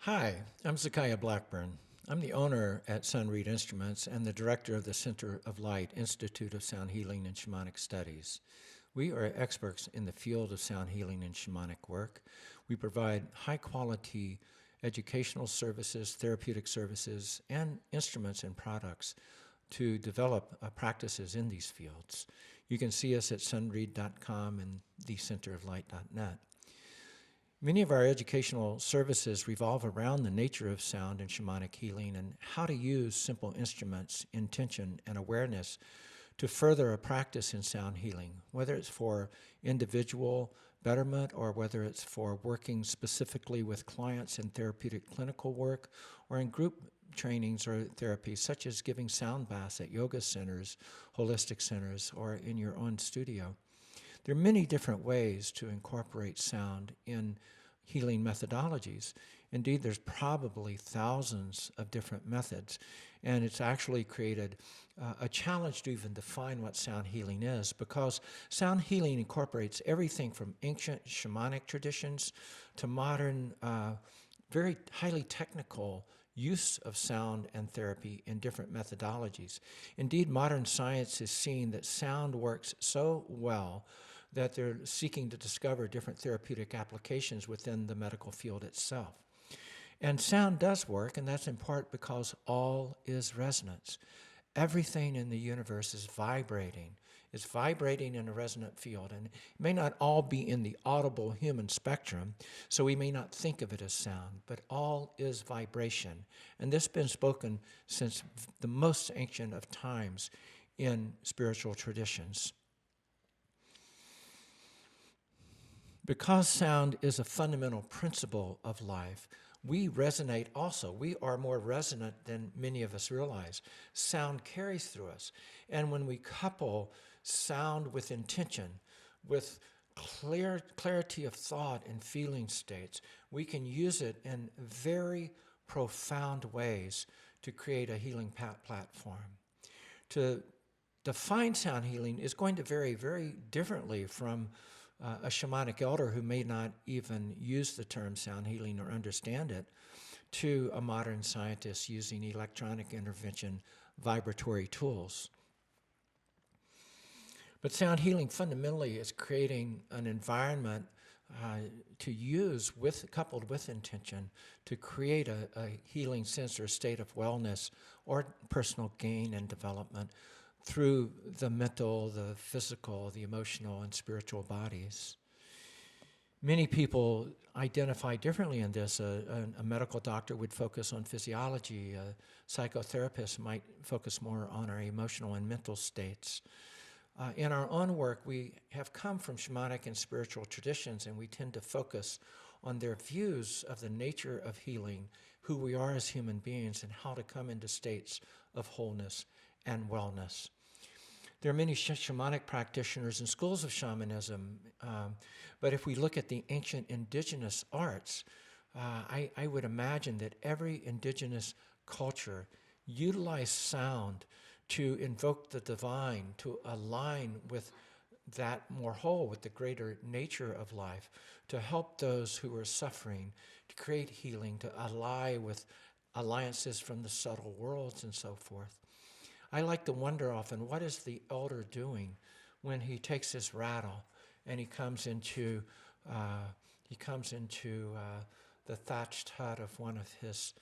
Hi, I'm Zacciah Blackburn. I'm the owner at Sunreed Instruments and the director of the Center of Light Institute of Sound Healing and Shamanic Studies. We are experts in the field of sound healing and shamanic work. We provide high-quality educational services, therapeutic services, and instruments and products to develop practices in these fields. You can see us at sunreed.com and thecenteroflight.net. Many of our educational services revolve around the nature of sound and shamanic healing and how to use simple instruments, intention, and awareness to further a practice in sound healing, whether it's for individual betterment or whether it's for working specifically with clients in therapeutic clinical work or in group trainings or therapies, such as giving sound baths at yoga centers, holistic centers, or in your own studio. There are many different ways to incorporate sound in healing methodologies. Indeed, there's probably thousands of different methods, and it's actually created a challenge to even define what sound healing is, because sound healing incorporates everything from ancient shamanic traditions to modern, very highly technical use of sound and therapy in different methodologies. Indeed, modern science is seeing that sound works so well that they're seeking to discover different therapeutic applications within the medical field itself. And sound does work, and that's in part because all is resonance. Everything in the universe is vibrating. It's vibrating in a resonant field, and it may not all be in the audible human spectrum, so we may not think of it as sound, but all is vibration. And this has been spoken since the most ancient of times in spiritual traditions. Because sound is a fundamental principle of life, we resonate also. We are more resonant than many of us realize. Sound carries through us. And when we couple sound with intention, with clarity of thought and feeling states, we can use it in very profound ways to create a healing platform. To define sound healing is going to vary very differently from a shamanic elder who may not even use the term sound healing or understand it, to a modern scientist using electronic intervention vibratory tools. But sound healing fundamentally is creating an environment to use coupled with intention to create a healing sense or state of wellness or personal gain and development through the mental, the physical, the emotional, and spiritual bodies. Many people identify differently in this. A medical doctor would focus on physiology. A psychotherapist might focus more on our emotional and mental states. In our own work, we have come from shamanic and spiritual traditions, and we tend to focus on their views of the nature of healing, who we are as human beings, and how to come into states of wholeness and wellness. There are many shamanic practitioners and schools of shamanism, but if we look at the ancient indigenous arts, I would imagine that every indigenous culture utilized sound to invoke the divine, to align with that more whole, with the greater nature of life, to help those who are suffering, to create healing, to ally with alliances from the subtle worlds and so forth. I like to wonder often, what is the elder doing when he takes his rattle and he comes into the thatched hut of one of his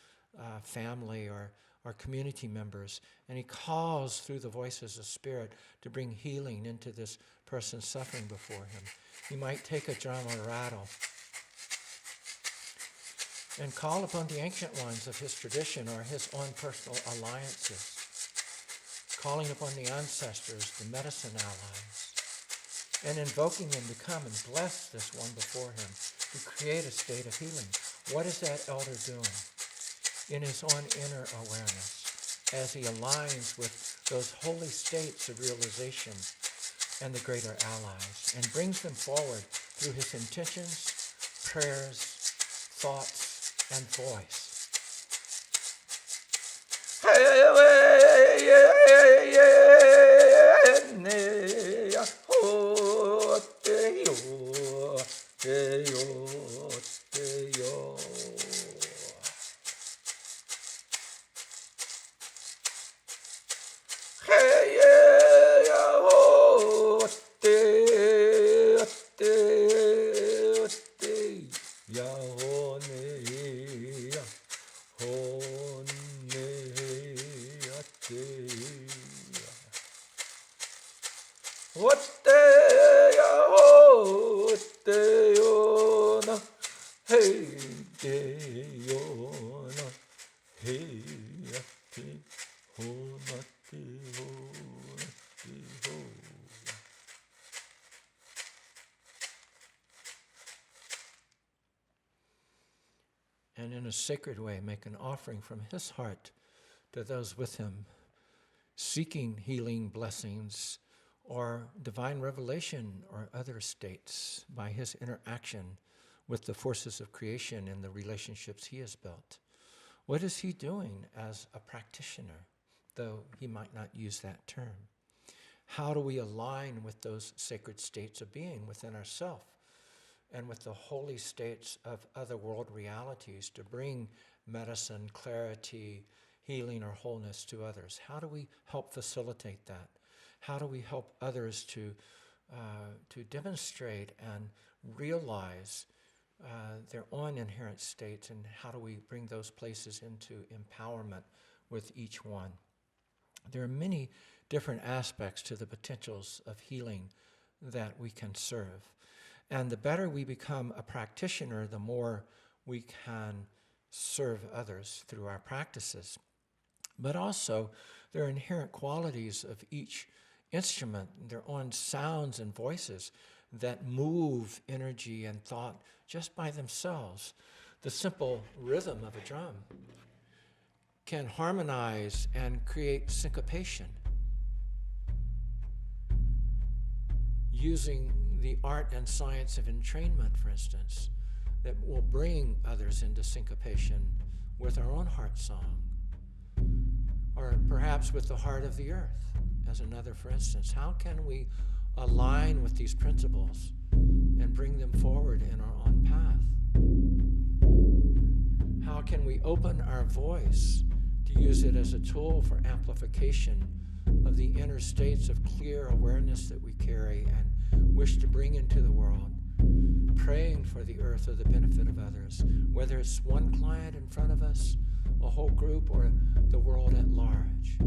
family or community members, and he calls through the voices of spirit to bring healing into this person suffering before him. He might take a drum or rattle and call upon the ancient ones of his tradition or his own personal alliances, calling upon the ancestors, the medicine allies, and invoking them to come and bless this one before him to create a state of healing. What is that elder doing in his own inner awareness as he aligns with those holy states of realization and the greater allies and brings them forward through his intentions, prayers, thoughts, and voice? And in a sacred way, make an offering from his heart to those with him, seeking healing blessings or divine revelation or other states by his interaction with the forces of creation and the relationships he has built. What is he doing as a practitioner, though he might not use that term? How do we align with those sacred states of being within ourselves and with the holy states of other world realities to bring medicine, clarity, healing, or wholeness to others? How do we help facilitate that? How do we help others to demonstrate and realize their own inherent states, and how do we bring those places into empowerment with each one? There are many different aspects to the potentials of healing that we can serve. And the better we become a practitioner, the more we can serve others through our practices. But also, there are inherent qualities of each instrument, their own sounds and voices that move energy and thought just by themselves. The simple rhythm of a drum can harmonize and create syncopation. Using the art and science of entrainment, for instance, that will bring others into syncopation with our own heart song, or perhaps with the heart of the earth, as another, for instance. How can we align with these principles and bring them forward in our own path? How can we open our voice to use it as a tool for amplification of the inner states of clear awareness that we carry and wish to bring into the world, praying for the earth or the benefit of others, whether it's one client in front of us, a whole group, or the world at large?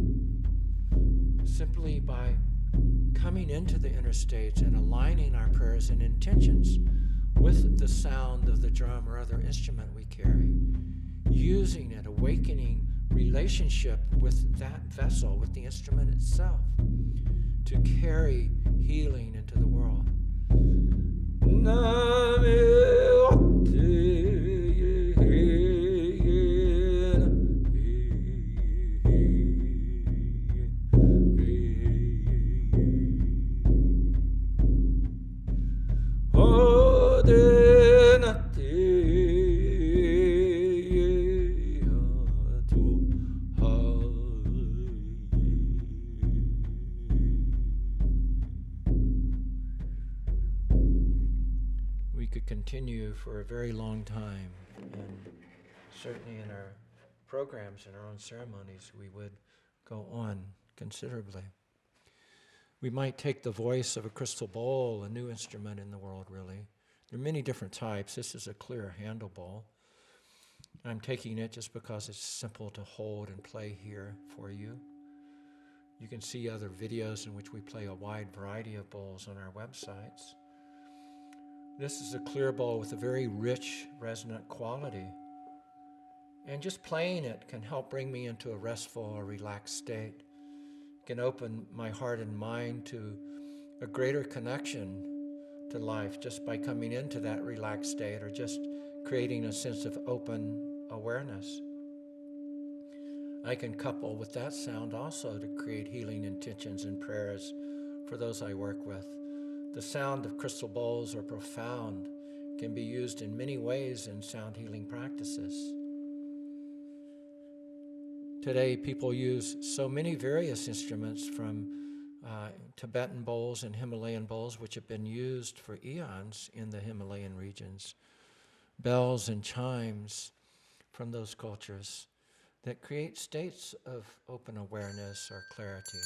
Simply by coming into the inner states and aligning our prayers and intentions with the sound of the drum or other instrument we carry, using it, awakening relationship with that vessel, with the instrument itself, to carry healing into the world. Continue for a very long time, and certainly in our programs and our own ceremonies we would go on considerably. We might take the voice of a crystal bowl, a new instrument in the world, really. There are many different types. This is a clear handle bowl. I'm taking it just because it's simple to hold and play here for you. You can see other videos in which we play a wide variety of bowls on our websites. This is a clear bowl with a very rich, resonant quality. And just playing it can help bring me into a restful or relaxed state. It can open my heart and mind to a greater connection to life just by coming into that relaxed state, or just creating a sense of open awareness. I can couple with that sound also to create healing intentions and prayers for those I work with. The sound of crystal bowls or profound can be used in many ways in sound healing practices. Today, people use so many various instruments, from Tibetan bowls and Himalayan bowls, which have been used for eons in the Himalayan regions, bells and chimes from those cultures that create states of open awareness or clarity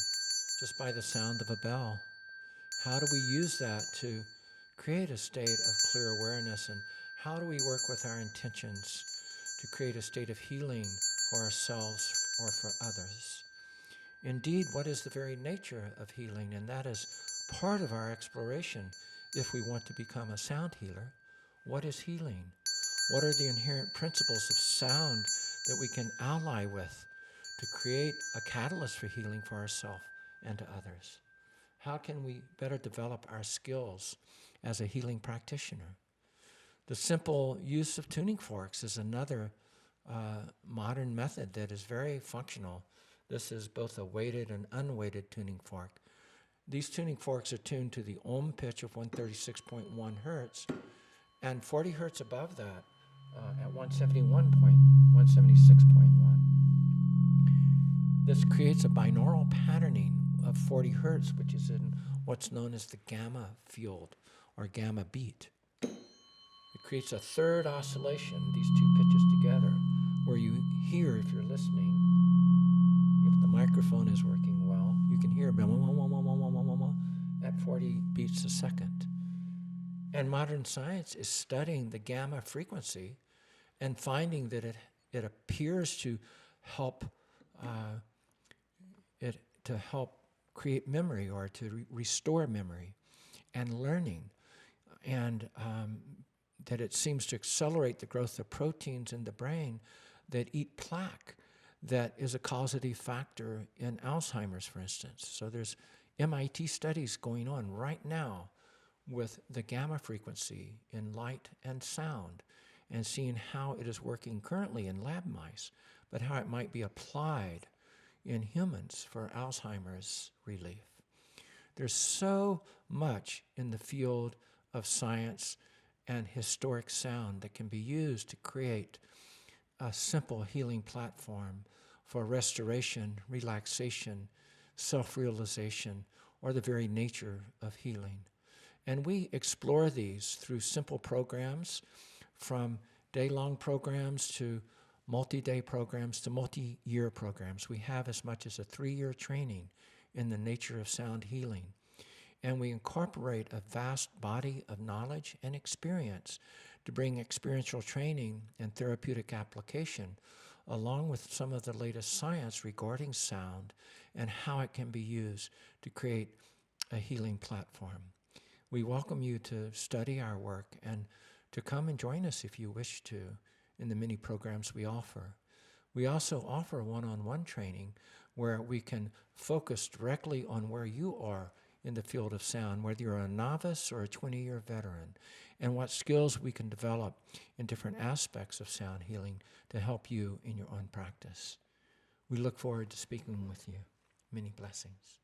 just by the sound of a bell. How do we use that to create a state of clear awareness, and How do we work with our intentions to create a state of healing for ourselves or for others? Indeed, what is the very nature of healing? And that is part of our exploration if we want to become a sound healer. What is healing? What are the inherent principles of sound that we can ally with to create a catalyst for healing for ourselves and to others? How can we better develop our skills as a healing practitioner? The simple use of tuning forks is another modern method that is very functional. This is both a weighted and unweighted tuning fork. These tuning forks are tuned to the ohm pitch of 136.1 hertz and 40 hertz above that at 176.1. This creates a binaural patterning of 40 hertz, which is in what's known as the gamma field or gamma beat. It creates a third oscillation, these two pitches together, where you hear, if you're listening, if the microphone is working well, you can hear at 40 beats a second. And modern science is studying the gamma frequency and finding that it appears to help create memory or to restore memory and learning, and that it seems to accelerate the growth of proteins in the brain that eat plaque that is a causative factor in Alzheimer's, for instance. So there's MIT studies going on right now with the gamma frequency in light and sound and seeing how it is working currently in lab mice, but how it might be applied in humans for Alzheimer's relief. There's so much in the field of science and historic sound that can be used to create a simple healing platform for restoration, relaxation, self-realization, or the very nature of healing. And we explore these through simple programs, from day-long programs to multi-day programs to multi-year programs. We have as much as a 3-year training in the nature of sound healing. And we incorporate a vast body of knowledge and experience to bring experiential training and therapeutic application, along with some of the latest science regarding sound and how it can be used to create a healing platform. We welcome you to study our work and to come and join us if you wish to in the many programs we offer. We also offer one-on-one training where we can focus directly on where you are in the field of sound, whether you're a novice or a 20-year veteran, and what skills we can develop in different aspects of sound healing to help you in your own practice. We look forward to speaking with you. Many blessings.